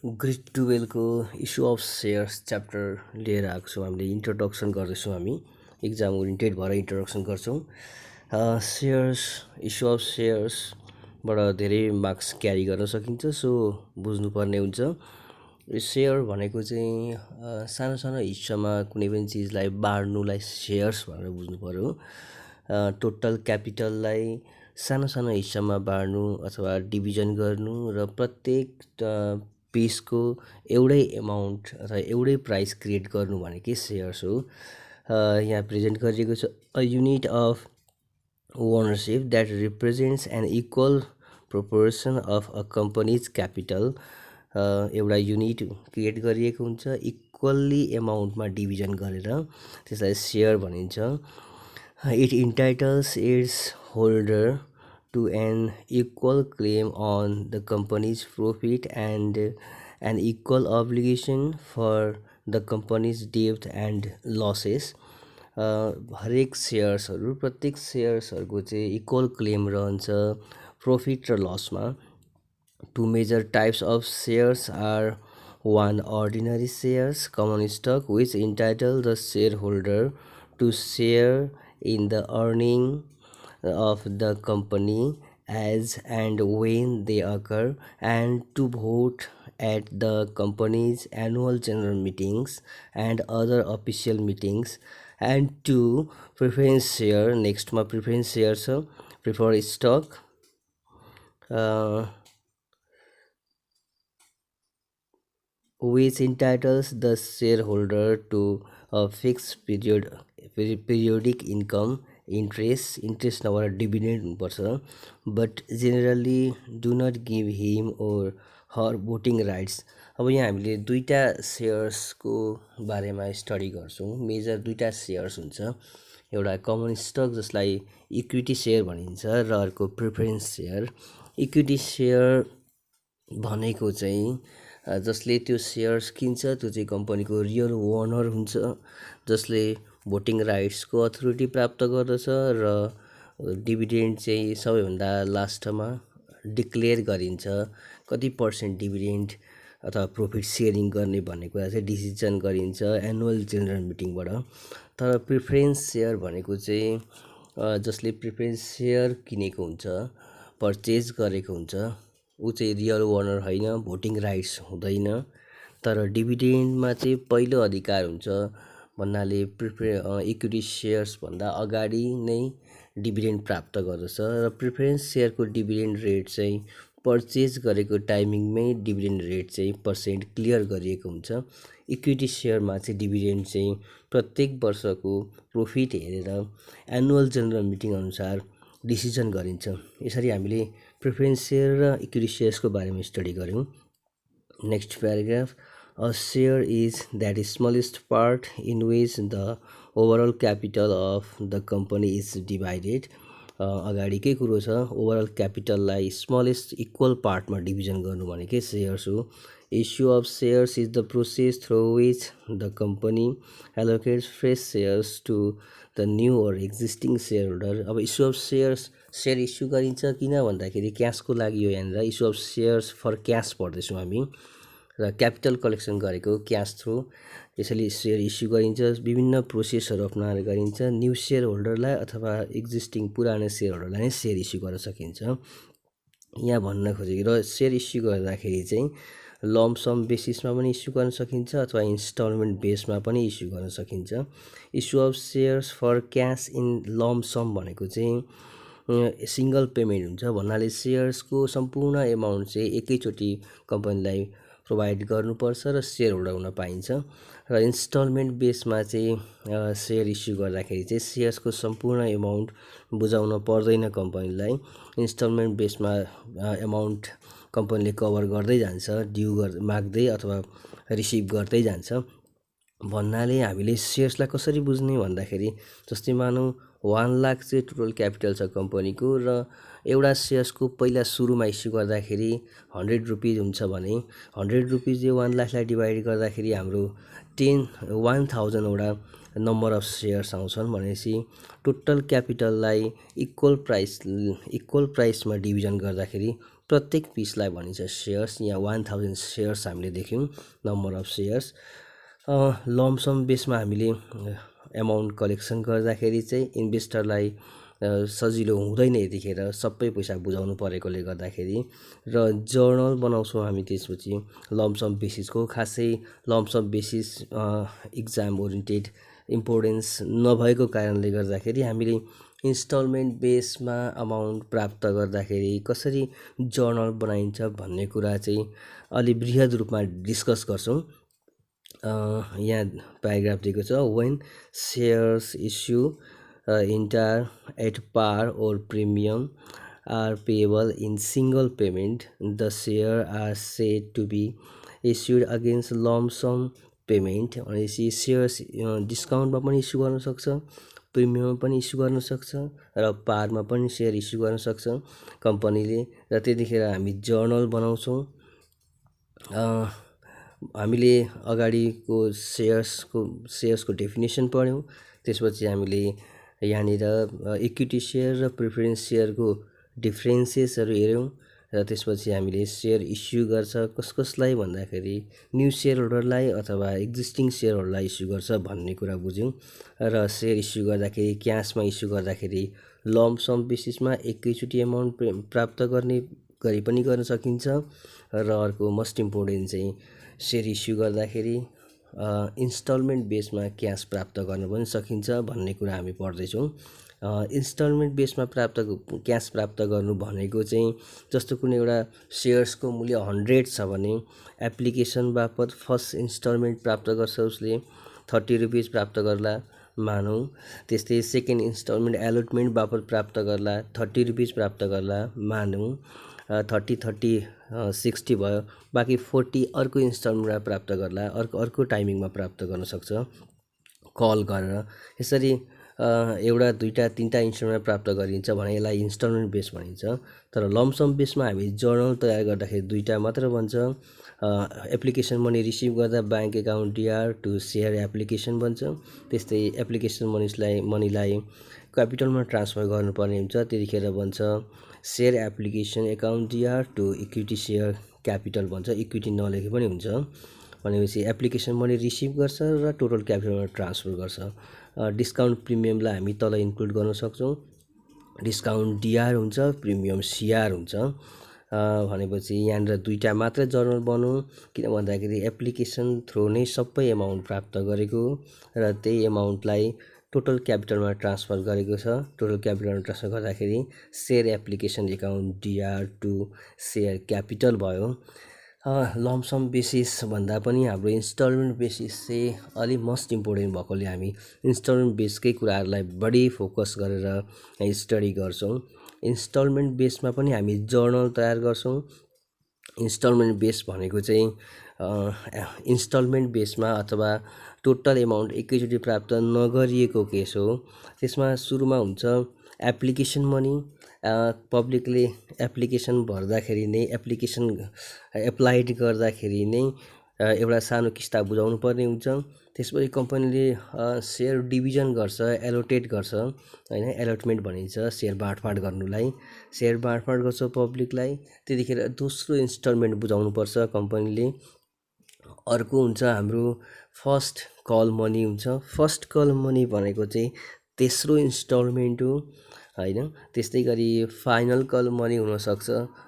Grade 12 को issue of shares chapter लिएर आएको छौँ। हामीले इन्ट्रोडक्सन गर्दैछौँ। हामी इक्जाम ओरिएन्टेड भएर इन्ट्रोडक्सन गर्छौँ। सेयर्स इस्यु अफ सेयर्सबाट धेरै मार्क्स क्यारी गर्न सकिन्छ, सो बुझ्नुपर्ने हुन्छ। सेयर भनेको चाहिँ सानो सानो हिस्सामा कुनै पनि चिजलाई बाँड्नुलाई सेयर्स भनेर बुझ्नु पर्यो। टोटल क्यापिटललाई सानो सानो हिस्सामा बाँड्नु अथवा डिभिजन गर्नु र प्रत्येक पिसको एउटै एमाउन्ट अथवा एउटै प्राइस क्रिएट गर्नु भनेकै सेयर्स हो। यहाँ प्रेजेन्ट गरिएको छ a unit of ownership that represents an equal proportion of a company's capital. एउटा युनिट क्रिएट गरिएको हुन्छ, इक्वल्ली एमाउन्टमा डिभिजन गरेर त्यसलाई सेयर भनिन्छ। It entitles its holder to an equal claim on the company's profit and an equal obligation for the company's debt and losses. हरेक सेयर्सहरू प्रत्येक सेयर्सहरूको चाहिँ इक्वल क्लेम रहन्छ प्रॉफिट र लसमा। Two major types of shares are one ordinary shares common stock which entitle the shareholder to share in the earning of the company as and when they occur, and to vote at the company's annual general meetings and other official meetings, and to preference share. Next ma preference share छ preferred stock, which entitles the shareholder to a fixed periodic income, interest नभएर dividend हुनुपर्छ, but generally do not give him or her voting rights. अब यहाँ हामीले दुईवटा सेयर्सको बारेमा study गर्छौँ। Major दुईवटा सेयर्स हुन्छ, एउटा कमन स्टक जसलाई इक्विटी सेयर भनिन्छ र अर्को प्रिफरेन्स सेयर। इक्विटी सेयर भनेको चाहिँ जसले त्यो सेयर्स किन्छ त्यो चाहिँ कम्पनीको रियल ओनर हुन्छ, जसले भोटिङ राइट्सको अथोरिटी प्राप्त गर्दछ र डिभिडेन्ड चाहिँ सबैभन्दा लास्टमा डिक्लेयर गरिन्छ। कति पर्सेन्ट डिभिडेन्ड अथवा प्रॉफिट सेयरिङ गर्ने भन्ने कुरा चाहिँ डिसिजन गरिन्छ एनुअल जेनरल मिटिङबाट। तर प्रिफरेन्स सेयर भनेको चाहिँ जसले प्रिफरेन्स सेयर किनेको हुन्छ, पर्चेज गरेको हुन्छ, ऊ चाहिँ रियल ओनर होइन, भोटिङ राइट्स हुँदैन, तर डिभिडेन्डमा चाहिँ पहिलो अधिकार हुन्छ भन्नाले इक्विटी सेयर्स भन्दा अगाडि नै डिभिडेन्ड प्राप्त गर्दछ। र प्रिफरेन्स सेयरको डिभिडेन्ड रेट चाहिँ पर्चेज गरेको टाइमिङमै डिभिडेन्ड रेट चाहिँ पर्सेन्ट क्लियर गरिएको हुन्छ। इक्विटी सेयरमा चाहिँ डिभिडेन्ड चाहिँ प्रत्येक वर्षको प्रॉफिट हेरेर एनुअल जेनरल मिटिङ अनुसार डिसिजन गरिन्छ। यसरी हामीले प्रिफरेन्स सेयर र इक्विटी सेयर्सको बारेमा स्टडी गऱ्यौँ। Next paragraph, a share is that smallest part in which the overall capital of the company is divided. अगाडिकै कुरो छ, ओभरअल क्यापिटललाई स्मलेस्ट इक्वल पार्टमा डिभिजन गर्नु भनेकै सेयर्स हो। Issue of shares is the process through which the company allocates fresh shares to the new or existing share holder. अब issue of share issue गरिन्छ किन भन्दाखेरि क्यासको लागि हो। यहाँनिर issue of shares for cash पढ्दैछौँ हामी, र क्यापिटल कलेक्सन गरेको क्यास थ्रु। यसैले सेयर इस्यु गरिन्छ, विभिन्न प्रोसेसहरू अपनाएर गरिन्छ। न्यू सेयर होल्डरलाई अथवा एक्जिस्टिङ पुरानो सेयर होल्डरलाई नै सेयर इस्यु गर्न सकिन्छ। यहाँ भन्न खोजेको र सेयर इस्यु गर्दाखेरि चाहिँ लम्पसम बेसिसमा पनि इस्यु गर्न सकिन्छ अथवा इन्स्टलमेन्ट बेसमा पनि इस्यु गर्न सकिन्छ। Issue of shares for cash in lump sum भनेको चाहिँ सिङ्गल पेमेन्ट हुन्छ भन्नाले सेयर्सको सम्पूर्ण एमाउन्ट चाहिँ एकैचोटि कम्पनीलाई प्रोभाइड गर्नुपर्छ र सेयर होल्डर हुन पाइन्छ। र इन्स्टलमेन्ट बेसमा चाहिँ सेयर इस्यु गर्दाखेरि चाहिँ सेयर्सको सम्पूर्ण एमाउन्ट बुझाउन पर्दैन कम्पनीलाई। इन्स्टलमेन्ट बेसमा एमाउन्ट कम्पनीले कभर गर्दै जान्छ, ड्यू माग्दै अथवा रिसिभ गर्दै जान्छ। भन्नाले हामीले सेयर्सलाई कसरी बुझ्ने भन्दाखेरि जस्तै मानौँ 1 लाख चाहिँ टोटल क्यापिटल छ कम्पनीको र एउटा सेयर्सको पहिला सुरुमा इस्यु गर्दाखेरि 100 रुपिज हुन्छ भने 100 रुपिजले 1 लाखलाई डिभाइड गर्दाखेरि हाम्रो 1000 वटा नम्बर अफ सेयर्स आउँछन् भनेपछि टोटल क्यापिटललाई इक्वल प्राइसमा डिभिजन गर्दाखेरि प्रत्येक पिसलाई भनिन्छ सेयर्स। यहाँ 1000 सेयर्स हामीले देख्यौँ, नम्बर अफ सेयर्स। लमसम बेसमा हामीले एमाउन्ट कलेक्सन गर्दाखेरि चाहिँ इन्भेस्टरलाई सजिलो हुँदैन यतिखेर सबै पैसा बुझाउनु परेकोले गर्दाखेरि। र जर्नल बनाउँछौँ हामी त्यसपछि लमसम बेसिसको। खासै lump sum basis exam oriented importance नभएको कारणले गर्दाखेरि हामीले इन्स्टलमेन्ट बेसमा अमाउन्ट प्राप्त गर्दाखेरि कसरी जर्नल बनाइन्छ भन्ने कुरा चाहिँ अलि बृहद रूपमा डिस्कस गर्छौँ। यहाँ प्याराग्राफ दिएको छ, when shares issue entire at par or premium are payable in single payment the share are said to be issued against lump sum payment. भनेपछि सेयर्स डिस्काउन्टमा पनि इस्यु गर्न सक्छ, प्रिमियममा पनि इस्यु गर्न सक्छ र पारमा पनि सेयर इस्यु गर्न सक्छ कम्पनीले। र त्यतिखेर हामी जर्नल बनाउँछौँ। हामीले अगाडिको सेयर्सको डेफिनेसन पढ्यौँ। त्यसपछि हामीले यहाँनिर इक्विटी सेयर र प्रिफरेन्स सेयरको डिफ्रेन्सेसहरू हेऱ्यौँ। र त्यसपछि हामीले सेयर इस्यु गर्छ कसलाई भन्दाखेरि न्यू सेयर होल्डरलाई अथवा एक्जिस्टिङ सेयर होल्डरलाई इस्यु गर्छ भन्ने कुरा बुझ्यौँ। र सेयर इस्यु गर्दाखेरि क्यासमा इस्यु गर्दाखेरि लमसम बेसिसमा एकैचोटि एमाउन्ट प्राप्त गर्ने गरी पनि गर्न सकिन्छ। र अर्को मोस्ट इम्पोर्टेन्ट चाहिँ सेयर इस्यु गर्दाखेरि इन्स्टलमेन्ट बेसमा क्यास प्राप्त गर्न पनि सकिन्छ भन्ने कुरा हामी पढ्दैछौँ। इन्स्टलमेन्ट बेसमा क्यास प्राप्त गर्नु भनेको चाहिँ जस्तो कुनै एउटा सेयर्सको मूल्य 100 छ भने एप्लिकेसन बापत फर्स्ट इन्स्टलमेन्ट प्राप्त गर्छ उसले 30 रुपिस प्राप्त गर्ला मानौँ। त्यस्तै सेकेन्ड इन्स्टलमेन्ट एलोटमेन्ट बापत प्राप्त गर्ला 30 रुपिस प्राप्त गर्ला मानौँ। 30-30-60 भयो, बाँकी 40 अर्को इन्स्टलमेन्टमा प्राप्त गर्ला, अर्को टाइमिङमा प्राप्त गर्न सक्छ कल गरेर। यसरी एउटा दुईवटा तिनवटा इन्स्टलमेन्ट प्राप्त गरिन्छ भने यसलाई इन्स्टलमेन्ट बेस भनिन्छ। तर लमसम बेसमा हामी जर्नल तयार गर्दाखेरि दुईवटा मात्र बन्छ। एप्लिकेसन मनी रिसिभ गर्दा bank account DR to share application बन्छ। त्यस्तै एप्लिकेसन मनीलाई क्यापिटलमा ट्रान्सफर गर्नुपर्ने हुन्छ, त्यतिखेर बन्छ share application account DR to equity share capital भन्छ। इक्विटी नलेखे पनि हुन्छ। भनेपछि एप्लिकेसन मनी रिसिभ गर्छ र टोटल क्यापिटलमा ट्रान्सफर गर्छ। डिस्काउन्ट प्रिमियमलाई हामी तल इन्क्लुड गर्न सक्छौँ। डिस्काउन्ट डिआर हुन्छ, प्रिमियम सिआर हुन्छ। भनेपछि यहाँनिर दुईवटा मात्र जर्नल बनाउँ, किन भन्दाखेरि एप्लिकेसन थ्रु नै सबै एमाउन्ट प्राप्त गरेको र त्यही एमाउन्टलाई टोटल क्यापिटलमा ट्रान्सफर गरेको छ। टोटल क्यापिटलमा ट्रान्सफर गर्दाखेरि share application account DR to share capital भयो। लमसम बेसिस भन्दा पनि हाम्रो इन्स्टलमेन्ट बेसिस चाहिँ अलि मोस्ट इम्पोर्टेन्ट भएकोले हामी इन्स्टलमेन्ट बेसकै कुराहरूलाई बढी फोकस गरेर स्टडी गर्छौँ। इन्स्टलमेन्ट बेसमा पनि हामी जर्नल तयार गर्छौँ। इन्स्टलमेन्ट बेस भनेको चाहिँ इन्स्टलमेन्ट बेसमा अथवा टोटल एमाउन्ट एकैचोटि प्राप्त नगरिएको केस हो। त्यसमा सुरुमा हुन्छ एप्लिकेसन मनी। पब्लिकले एप्लिकेसन भर्दाखेरि नै एप्लिकेसन एप्लाइड गर्दाखेरि नै एउटा सानो किस्ता बुझाउनु पर्ने हुन्छ। त्यसपछि कम्पनीले सेयर डिभिजन गर्छ, एलोटेट गर्छ होइन, एलोटमेन्ट भनिन्छ सेयर बाँडफाँड गर्नुलाई। सेयर बाँडफाँड गर्छ पब्लिकलाई, त्यतिखेर दोस्रो इन्स्टलमेन्ट बुझाउनुपर्छ कम्पनीले। अर्को हुन्छ हाम्रो फर्स्ट कल मनी हुन्छ। फर्स्ट कल मनी भनेको चाहिँ तेस्रो इन्स्टलमेन्ट हो होइन। त्यस्तै गरी फाइनल कल मनी हुनसक्छ,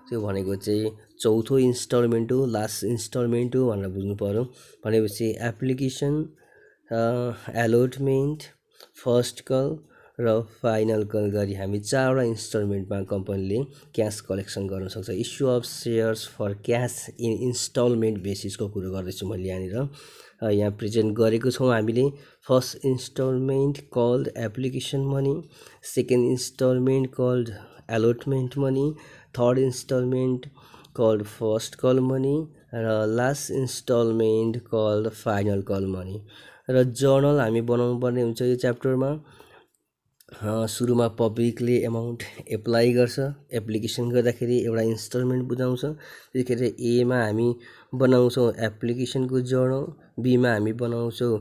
त्यो भनेको चाहिँ चौथो इन्स्टलमेन्ट हो, लास्ट इन्स्टलमेन्ट हो भनेर बुझ्नु पऱ्यो। भनेपछि एप्लिकेसन, एलोटमेन्ट, फर्स्ट कल र फाइनल कल गरी हामी 4वटा इन्स्टलमेन्टमा कम्पनीले क्यास कलेक्सन गर्न सक्छ। Issue of shares for cash in instalment बेसिसको कुरो गर्दैछु मैले यहाँनिर। यहाँ प्रेजेन्ट गरेको छौँ हामीले। First instalment called application money, second instalment called allotment money, third instalment called first call money र last instalment called final call money. र जर्नल हामी बनाउनु पर्ने हुन्छ यो च्याप्टरमा। सुरुमा पब्लिकले एमाउन्ट एप्लाई गर्छ। एप्लिकेसन गर्दाखेरि एउटा इन्स्टलमेन्ट बुझाउँछ। त्यतिखेर एमा हामी बनाउँछौँ एप्लिकेसनको जर्नल, बीमा हामी बनाउँछौँ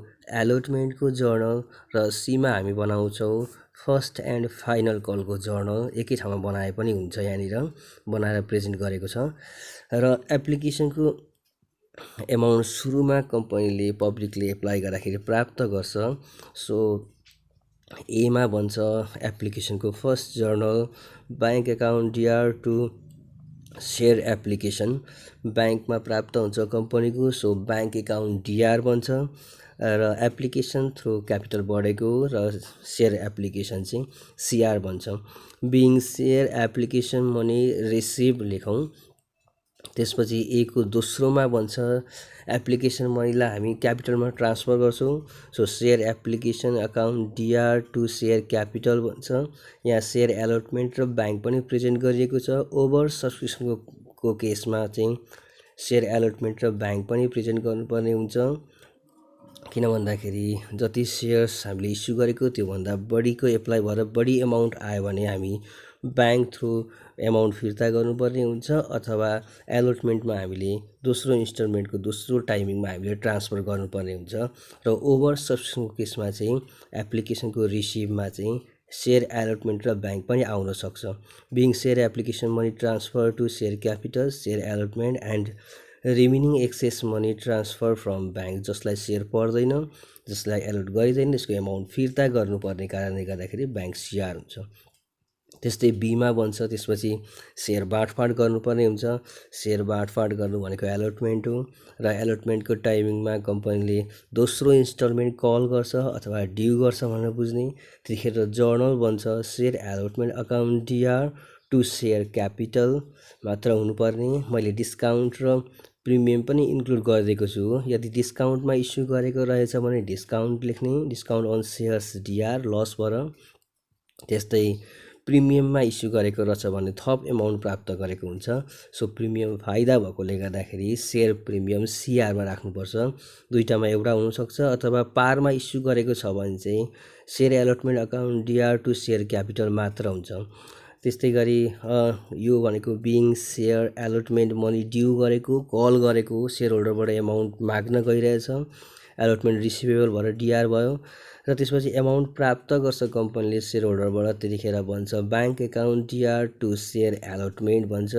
एलोटमेन्टको जर्नल र सीमा हामी बनाउँछौँ फर्स्ट एन्ड फाइनल कलको जर्नल। एकै ठाउँमा बनाए पनि हुन्छ, यहाँनिर बनाएर प्रेजेन्ट गरेको छ। र एप्लिकेसनको एमाउन्ट सुरुमा कम्पनीले पब्लिकले एप्लाई गर्दाखेरि प्राप्त गर्छ। सो एमा भन्छ एप्लिकेसनको first journal bank account DR to share application ब्याङ्कमा प्राप्त हुन्छ कम्पनीको। सो ब्याङ्क एकाउन्ट डिआर भन्छ र एप्लिकेसन थ्रु क्यापिटल बढेको र सेयर एप्लिकेसन चाहिँ सिआर भन्छ। Being share application money receive लेखौँ। त्यसपछि एको दोस्रोमा भन्छ एप्लिकेसन मनीलाई हामी क्यापिटलमा ट्रान्सफर गर्छौँ। So share application account DR to share capital भन्छ। यहाँ सेयर एलोटमेन्ट र ब्याङ्क पनि प्रेजेन्ट गरिएको छ। ओभर सब्सक्रिप्सनको केसमा चाहिँ सेयर एलोटमेन्ट र ब्याङ्क पनि प्रेजेन्ट गर्नुपर्ने हुन्छ। किन भन्दाखेरि जति सेयर्स हामीले इस्यु गरेको त्योभन्दा बढीको एप्लाई भएर बढी एमाउन्ट आयो भने हामी ब्याङ्क थ्रु एमाउन्ट फिर्ता गर्नुपर्ने हुन्छ, अथवा एलोटमेन्टमा हामीले दोस्रो इन्स्टलमेन्टको दोस्रो टाइमिङमा हामीले ट्रान्सफर गर्नुपर्ने हुन्छ। र ओभर सब्सक्रिप्सनको केसमा चाहिँ एप्लिकेसनको रिसिभमा चाहिँ सेयर एलोटमेन्ट र ब्याङ्क पनि आउन सक्छ। Being share application money transfer to share capital share allotment and remaining excess money transfer from bank, जसलाई सेयर पर्दैन, जसलाई एलोट गरिँदैन, यसको एमाउन्ट फिर्ता गर्नुपर्ने कारणले गर्दाखेरि ब्याङ्क सिआर हुन्छ। त्यस्तै बीमा भन्छ। त्यसपछि सेयर बाँडफाँड गर्नुपर्ने हुन्छ। सेयर बाँडफाँड गर्नु भनेको एलोटमेन्ट हो र एलोटमेन्टको टाइमिङमा कम्पनीले दोस्रो इन्स्टलमेन्ट कल गर्छ अथवा ड्यू गर्छ भनेर बुझ्ने। त्यतिखेर जर्नल भन्छ share allotment account DR to share capital मात्र हुनुपर्ने। मैले डिस्काउन्ट र प्रिमियम पनि इन्क्लुड गरिदिएको छु। यदि डिस्काउन्टमा इस्यु गरेको रहेछ भने डिस्काउन्ट लेख्ने, discount on shares DR loss भएर। त्यस्तै प्रिमियममा इस्यु गरेको रहेछ भने थप एमाउन्ट प्राप्त गरेको हुन्छ। सो प्रिमियम फाइदा भएकोले गर्दाखेरि सेयर प्रिमियम सिआरमा राख्नुपर्छ। दुईटामा एउटा हुनसक्छ, अथवा पारमा इस्यु गरेको छ भने चाहिँ share allotment account DR to share capital मात्र हुन्छ। त्यस्तै गरी यो भनेको being share allotment money due गरेको, कल गरेको, सेयर होल्डरबाट एमाउन्ट माग्न गइरहेछ, एलोटमेन्ट रिसिभेबल भएर डिआर भयो। र त्यसपछि एमाउन्ट प्राप्त गर्छ कम्पनीले सेयर होल्डरबाट, त्यतिखेर भन्छ bank account DR to share allotment भन्छ।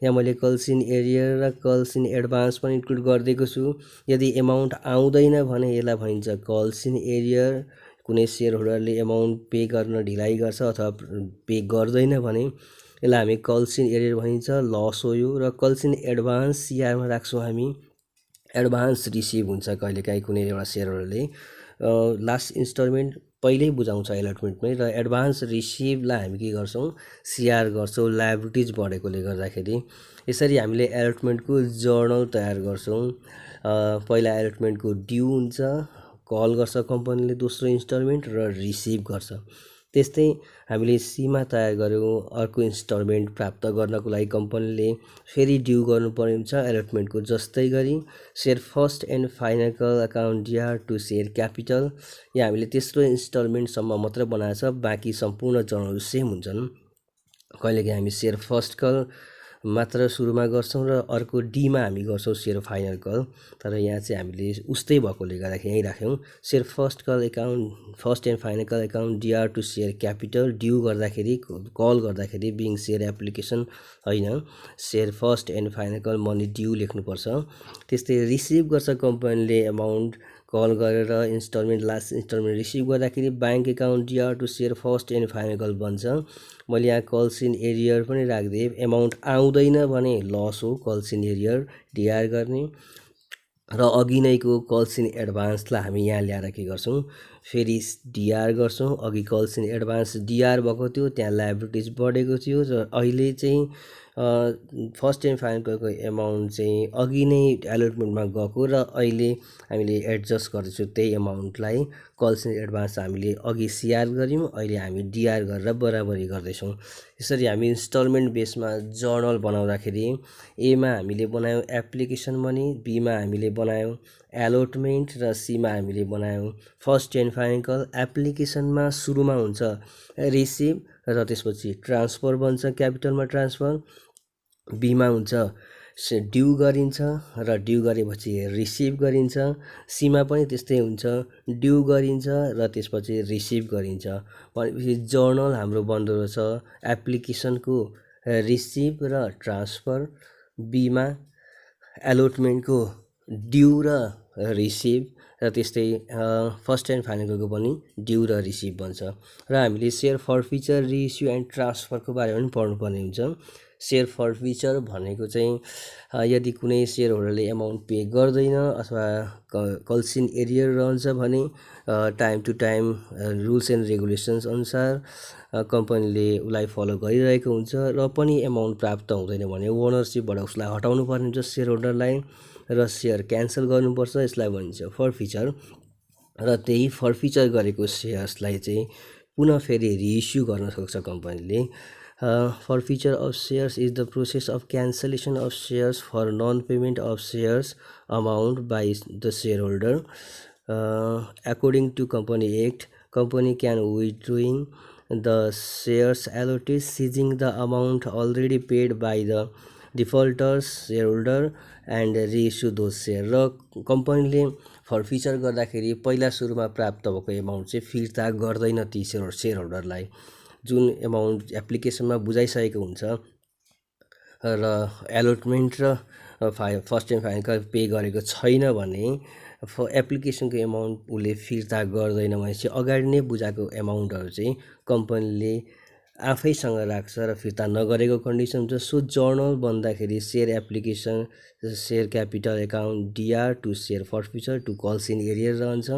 यहाँ मैले कल्स इन एरियर र कल्स इन एडभान्स पनि इन्क्लुड गरिदिएको छु। यदि एमाउन्ट आउँदैन भने यसलाई भनिन्छ कल्स इन एरियर। कुनै सेयर होल्डरले एमाउन्ट पे गर्न ढिलाइ गर्छ अथवा पे गर्दैन भने यसलाई हामी कल्स इन एरियर भनिन्छ, लस हो यो। र कल्स इन एडभान्स सिआरमा राख्छौँ हामी। एडभान्स रिसिभ हुन्छ कहिलेकाहीँ कुनै एउटा सेयर होल्डरले लास्ट इन्स्टलमेन्ट पहिल्यै बुझाउँछ एलोटमेन्टमै, र एडभान्स रिसिभलाई हामी के गर्छौँ सिआर गर्छौँ लायबिलिटिज बढेकोले गर्दाखेरि। यसरी हामीले एलोटमेन्टको जर्नल तयार गर्छौँ। पहिला एलोटमेन्टको ड्यू हुन्छ, कल गर्छ कम्पनीले दोस्रो इन्स्टलमेन्ट र रिसिभ गर्छ। त्यस्तै हामीले सीमा तयार गऱ्यौँ। अर्को इन्स्टलमेन्ट प्राप्त गर्नको लागि कम्पनीले फेरि ड्यू गर्नुपर्ने हुन्छ एलोटमेन्टको जस्तै गरी। Share first and final account DR to share capital, यहाँ हामीले तेस्रो इन्स्टलमेन्टसम्म मात्र बनाएको छ, बाँकी सम्पूर्ण जर्नल सेम हुन्छन्। कहिलेकाहीँ हामी सेयर फर्स्ट कल मात्र सुरुमा गर्छौँ र अर्को डीमा हामी गर्छौँ सेयर फाइनल कल। तर यहाँ चाहिँ हामीले उस्तै भएकोले गर्दाखेरि यहीँ राख्यौँ share first call account first and final call account DR to share capital. Due गर्दाखेरि कल गर्दाखेरि बिङ सेयर एप्लिकेसन होइन, share first and final call money due लेख्नुपर्छ। त्यस्तै रिसिभ गर्छ कम्पनीले एमाउन्ट कल गरेर इन्स्टलमेन्ट लास्ट इन्स्टलमेन्ट रिसिभ गर्दाखेरि bank account DR to share first and final call बन्छ। मैले यहाँ कल्स इन एरियर पनि राखिदिएँ। एमाउन्ट आउँदैन भने लस हो, कल्स इन एरियर डिआर गर्ने। र अघि नैको कल्स इन एडभान्सलाई हामी यहाँ ल्याएर के गर्छौँ फेरि डिआर गर्छौँ। अघि कल्स इन एडभान्स डिआर भएको थियो, त्यहाँ लायबिलिटिज बढेको थियो, र अहिले चाहिँ फर्स्ट एन्ड फाइनल कलको एमाउन्ट चाहिँ अघि नै एलोटमेन्टमा गएको र अहिले हामीले एडजस्ट गर्दैछौँ त्यही एमाउन्टलाई। कल्स इन एडभान्स हामीले अघि सिआर गऱ्यौँ, अहिले हामी डिआर गरेर बराबरी गर्दैछौँ। यसरी हामी इन्स्टलमेन्ट बेसमा जर्नल बनाउँदाखेरि एमा हामीले बनायौँ एप्लिकेसन मनी, बीमा हामीले बनायौँ एलोटमेन्ट र सीमा हामीले बनायौँ फर्स्ट एन्ड फाइनल। एप्लिकेसनमा सुरुमा हुन्छ रिसिभ र त्यसपछि ट्रान्सफर बन्छ क्यापिटलमा ट्रान्सफर। बीमा हुन्छ ड्यू गरिन्छ र ड्यू गरेपछि रिसिभ गरिन्छ। सीमा पनि त्यस्तै हुन्छ, ड्यू गरिन्छ र त्यसपछि रिसिभ गरिन्छ। भनेपछि जर्नल हाम्रो बन्दो रहेछ एप्लिकेसनको रिसिभ र ट्रान्सफर, बीमा एलोटमेन्टको ड्यू र रिसिभ, र त्यस्तै फर्स्ट एन्ड फाइनलको पनि ड्यू र रिसिभ बन्छ। र हामीले सेयर फर्फिचर, रिइस्यु एन्ड ट्रान्सफरको बारेमा पनि पढ्नुपर्ने हुन्छ। सेयर फर्फिचर भनेको चाहिँ यदि कुनै सेयर होल्डरले एमाउन्ट पे गर्दैन अथवा कल्सिन एरियर रहन्छ भने time to time rules and regulations अनुसार कम्पनीले उसलाई फलो गरिरहेको हुन्छ र पनि एमाउन्ट प्राप्त हुँदैन भने ओनरसिपबाट उसलाई हटाउनु पर्ने हुन्छ सेयर होल्डरलाई र सेयर क्यान्सल गर्नुपर्छ। यसलाई भनिन्छ फर्फिचर। र त्यही फर्फिचर गरेको सेयर्सलाई चाहिँ पुनः फेरि रिइस्यु गर्न सक्छ कम्पनीले। Forfeiture of shares is the process of cancellation of shares for non-payment of shares amount by the shareholder. According to Company Act, company can withdrawing the shares allotted, seizing the amount already paid by the defaulters shareholder and reissue those shares। र कम्पनीले forfeiture गर्दाखेरि पहिला सुरुमा प्राप्त भएको amount चाहिँ फिर्ता गर्दैन ती सेयर होल्डरलाई। जुन एमाउन्ट एप्लिकेसनमा बुझाइसकेको हुन्छ र एलोटमेन्ट र फर्स्ट एन्ड फाइनल पे गरेको छैन भने एप्लिकेसनको एमाउन्ट उसले फिर्ता गर्दैन भनेपछि अगाडि नै बुझाएको एमाउन्टहरू चाहिँ कम्पनीले आफैसँग राख्छ र फिर्ता नगरेको कन्डिसन हुन्छ। सो जर्नल बन्दाखेरि share application, share capital account, DR to share forfeiture to calls in arrear रहन्छ।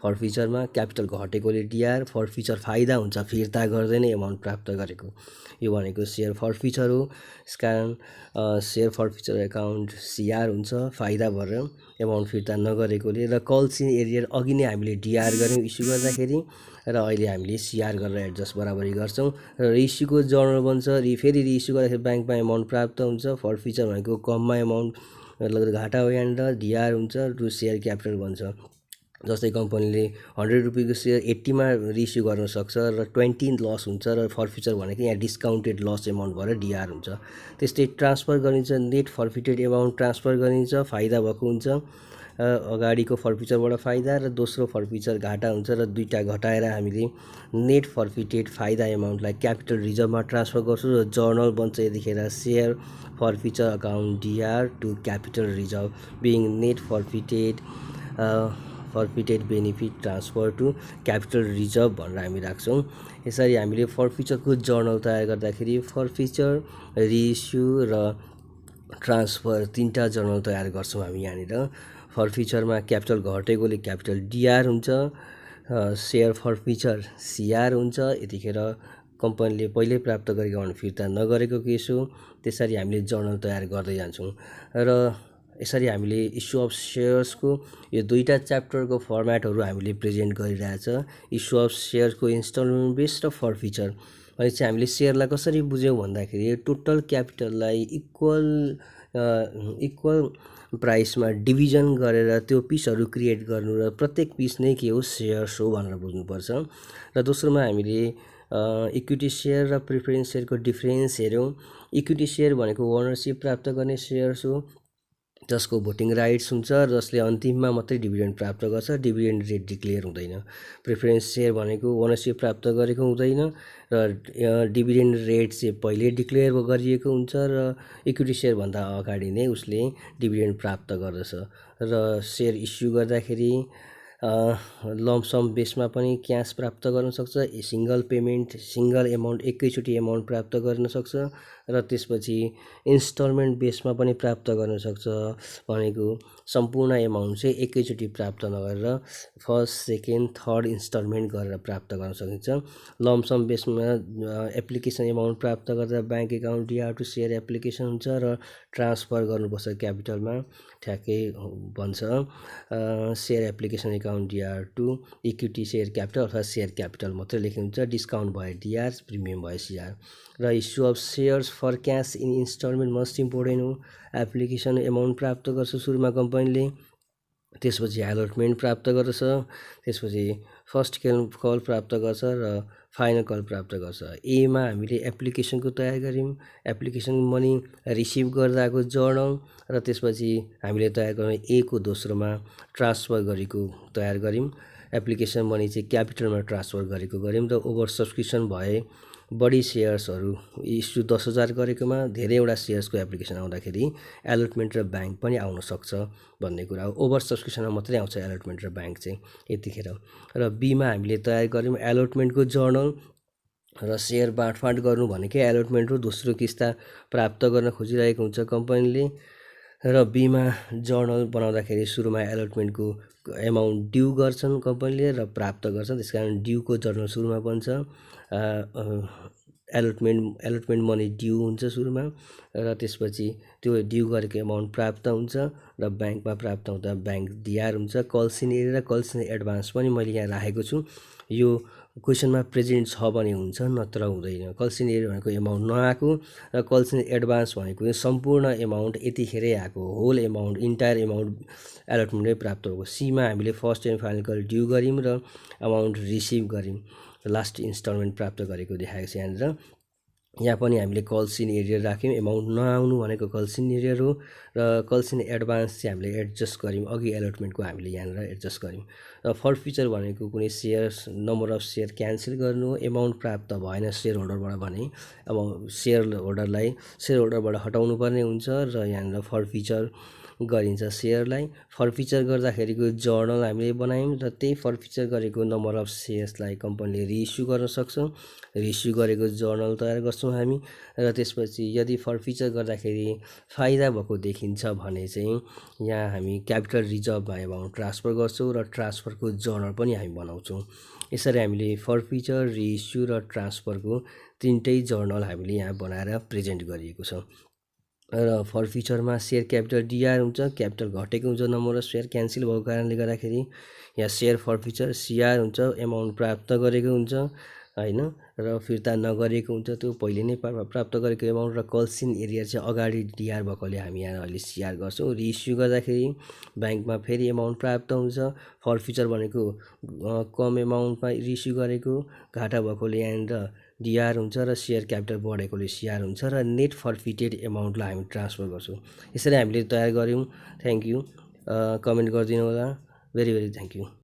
फर्फिचरमा क्यापिटल घटेकोले डिआर, फर्फिचर फाइदा हुन्छ फिर्ता गर्दैन एमाउन्ट प्राप्त गरेको, यो भनेको सेयर फर्फिचर हो। यसकारण सेयर फर्फिचर एकाउन्ट सिआर हुन्छ फाइदा भएर एमाउन्ट फिर्ता नगरेकोले। र कल्स इन एरियर अघि नै हामीले डिआर गऱ्यौँ इस्यु गर्दाखेरि र अहिले हामीले सिआर गरेर एडजस्ट बराबरी गर्छौँ र रिइस्युको जर्नल बन्छ। फेरि रिइस्यु गर्दाखेरि ब्याङ्कमा एमाउन्ट प्राप्त हुन्छ। फर्फिचर भनेको कममा एमाउन्ट घाटा हो यहाँनिर, डिआर हुन्छ टु सेयर क्यापिटल बन्छ। जस्तै कम्पनीले 100 रुपियाँको सेयर 80मा रिइस्यु गर्न सक्छ र 20 लस हुन्छ र फर्फिचर भनेको यहाँ डिस्काउन्टेड लस एमाउन्ट भएर डिआर हुन्छ। त्यस्तै ट्रान्सफर गरिन्छ, नेट फर्फिटेड एमाउन्ट ट्रान्सफर गरिन्छ, फाइदा भएको हुन्छ अगाडिको फर्फिचरबाट फाइदा र दोस्रो फर्फिचर घाटा हुन्छ र दुईटा घटाएर हामीले नेट फर्फिटेड फाइदा एमाउन्टलाई क्यापिटल रिजर्भमा ट्रान्सफर गर्छौँ र जर्नल बन्छ यतिखेर share forfeiture account DR to capital reserve being net forfeited benefit transfer to capital reserve भनेर हामी राख्छौँ। यसरी हामीले फर्फिचरको जर्नल तयार गर्दाखेरि फर्फिचर, रिइस्यु र ट्रान्सफर तीनटा जर्नल तयार गर्छौँ हामी यहाँनिर। फर्फिचरमा क्यापिटल घटेकोले क्यापिटल डिआर हुन्छ, सेयर फर्फिचर सिआर हुन्छ। यतिखेर कम्पनीले पहिल्यै प्राप्त गरेको अमाउन्ट फिर्ता नगरेको केस हो। त्यसरी हामीले जर्नल तयार गर्दै जान्छौँ र यसरी हामीले इस्यु अफ सेयर्सको यो दुईटा च्याप्टरको फर्मेटहरू हामीले प्रेजेन्ट गरिरहेछ। इस्यु अफ सेयर्सको इन्स्टलमेन्ट बेस र फर्फिचर अनि चाहिँ हामीले सेयरलाई कसरी बुझ्यौँ भन्दाखेरि टोटल क्यापिटललाई इक्वल प्राइसमा डिभिजन गरेर त्यो पिसहरू क्रिएट गर्नु र प्रत्येक पिस नै के हो सेयर्स हो भनेर बुझ्नुपर्छ। र दोस्रोमा हामीले इक्विटी सेयर र प्रिफरेन्स सेयरको डिफ्रेन्स हेऱ्यौँ। इक्विटी सेयर भनेको ओनरसिप प्राप्त गर्ने सेयर्स हो जसको भोटिङ राइट्स हुन्छ र जसले अन्तिममा मात्रै डिभिडेन्ड प्राप्त गर्छ, डिभिडेन्ड रेट डिक्लेयर हुँदैन। प्रिफरेन्स सेयर भनेको ओनरसिप प्राप्त गरेको हुँदैन र डिभिडेन्ड रेट चाहिँ पहिले डिक्लेयर गरिएको हुन्छ र इक्विटी सेयरभन्दा अगाडि नै उसले डिभिडेन्ड प्राप्त गर्दछ। र सेयर इस्यु गर्दाखेरि लम्पसम बेसमा पनि क्यास प्राप्त गर्न सक्छ, सिङ्गल पेमेन्ट सिङ्गल एमाउन्ट एकैचोटि एमाउन्ट प्राप्त गर्न सक्छ र त्यसपछि इन्स्टलमेन्ट बेसमा पनि प्राप्त गर्न सक्छ। भनेको सम्पूर्ण एमाउन्ट चाहिँ एकैचोटि प्राप्त नगरेर फर्स्ट, सेकेन्ड, थर्ड इन्स्टलमेन्ट गरेर प्राप्त गर्न सकिन्छ। लम्पसम बेसमा एप्लिकेसन एमाउन्ट प्राप्त गर्दा bank account DR to share application हुन्छ र ट्रान्सफर गर्नुपर्छ क्यापिटलमा, ठ्याक्कै भन्छ share application account discount DR to equity share capital अथवा सेयर क्यापिटल मात्रै लेख्नु हुन्छ। डिस्काउन्ट भयो डिआर, प्रिमियम भयो सिआर। र issue of shares for cash in instalment most important हो। एप्लिकेसन एमाउन्ट प्राप्त गर्छ सुरुमा कम्पनीले, त्यसपछि एलोटमेन्ट प्राप्त गर्छ, त्यसपछि फर्स्ट कल प्राप्त गर्छ र फाइनल कल प्राप्त गर्छ। एमा हामीले एप्लिकेसनको तयार गऱ्यौँ, एप्लिकेसन मनी रिसिभ गर्दाको जर्नल, र त्यसपछि हामीले तयार गर्ने ए को दोस्रोमा ट्रान्सफर गरेको तयार गऱ्यौँ। एप्लिकेसन मनी चाहिँ क्यापिटलमा ट्रान्सफर गरेको गऱ्यौँ र ओभर सब्सक्रिप्सन भए बढी सेयर्सहरू इस्यु 10,000 गरेकोमा धेरैवटा सेयर्सको एप्लिकेसन आउँदाखेरि एलोटमेन्ट र ब्याङ्क पनि आउन सक्छ भन्ने कुरा हो। ओभर सब्सक्रिप्सनमा मात्रै आउँछ एलोटमेन्ट र ब्याङ्क चाहिँ यतिखेर। र बीमा हामीले तयार गऱ्यौँ एलोटमेन्टको जर्नल र सेयर बाँडफाँड गर्नु भनेकै एलोटमेन्ट हो। दोस्रो किस्ता प्राप्त गर्न खोजिरहेको हुन्छ कम्पनीले र बीमा जर्नल बनाउँदाखेरि सुरुमा एलोटमेन्टको एमाउन्ट ड्यू गर्छन् कम्पनीले र प्राप्त गर्छन्, त्यसकारण ड्यूको जर्नल सुरुमा बन्छ। एलोटमेन्ट मनी ड्यू हुन्छ सुरुमा र त्यसपछि त्यो ड्यू गरेको एमाउन्ट प्राप्त हुन्छ र ब्याङ्कमा प्राप्त हुँदा ब्याङ्क डिआर हुन्छ। कल्सिन एरिया र कल्सिन एडभान्स पनि मैले यहाँ राखेको छु। यो क्वेसनमा प्रेजेन्ट छ भने हुन्छ, नत्र हुँदैन। कल्सिन एरिया भनेको एमाउन्ट नआएको र कल्सिन एडभान्स भनेको सम्पूर्ण एमाउन्ट यतिखेरै आएको, होल एमाउन्ट इन्टायर एमाउन्ट एलोटमेन्टै प्राप्त भएको। सीमा हामीले first and final call due गऱ्यौँ र एमाउन्ट रिसिभ गऱ्यौँ, लास्ट इन्स्टलमेन्ट प्राप्त गरेको देखाएको छ यहाँनिर। यहाँ पनि हामीले कल्सिन एरियर राख्यौँ, एमाउन्ट नआउनु भनेको कल्सिन एरियर हो र कल्सिन एडभान्स चाहिँ हामीले एडजस्ट गऱ्यौँ, अघि एलोटमेन्टको हामीले यहाँनिर एडजस्ट गऱ्यौँ। र फर फिचर भनेको कुनै shares number of share cancel गर्नु, एमाउन्ट प्राप्त भएन सेयर होल्डरबाट भने अब सेयर होल्डरबाट हटाउनु पर्ने हुन्छ र यहाँनिर फर फिचर गरिन्छ सेयरलाई। फरफिचर गर्दाखेरिको जर्नल हामीले बनायौँ र त्यही फरफिचर गरेको नम्बर अफ सेयर्सलाई कम्पनीले रिइस्यु गर्न सक्छ। रिइस्यु गरेको जर्नल तयार गर्छौँ हामी र त्यसपछि यदि फरफिचर गर्दाखेरि फाइदा भएको देखिन्छ भने चाहिँ यहाँ हामी क्यापिटल रिजर्भमा एमाउन्ट ट्रान्सफर गर्छौँ र ट्रान्सफरको जर्नल पनि हामी बनाउँछौँ। यसरी हामीले फरफिचर, रिइस्यु र ट्रान्सफरको तिनटै जर्नल हामीले यहाँ बनाएर प्रेजेन्ट गरिएको छ। र फरफिचरमा सेयर क्यापिटल डिआर हुन्छ, क्यापिटल घटेको हुन्छ नम्बर अफ सेयर क्यान्सल भएको कारणले गर्दाखेरि। यहाँ सेयर फरफिचर सिआर हुन्छ, एमाउन्ट प्राप्त गरेको हुन्छ होइन र फिर्ता नगरेको हुन्छ, त्यो पहिले नै प्राप्त गरेको एमाउन्ट। र कल्सिन एरिया चाहिँ अगाडि डिआर भएकोले हामी यहाँ अहिले सिआर गर्छौँ। रिइस्यु गर्दाखेरि ब्याङ्कमा फेरि एमाउन्ट प्राप्त हुन्छ। फरफिचर भनेको कम एमाउन्टमा रिइस्यु गरेको, घाटा भएकोले यहाँनिर डिआर हुन्छ र सेयर क्यापिटल बढेकोले सिआर हुन्छ र नेट फरफिटेड एमाउन्टलाई हामी ट्रान्सफर गर्छौँ। यसरी हामीले तयार गऱ्यौँ। Thank you. कमेन्ट गरिदिनु होला। Very very thank you.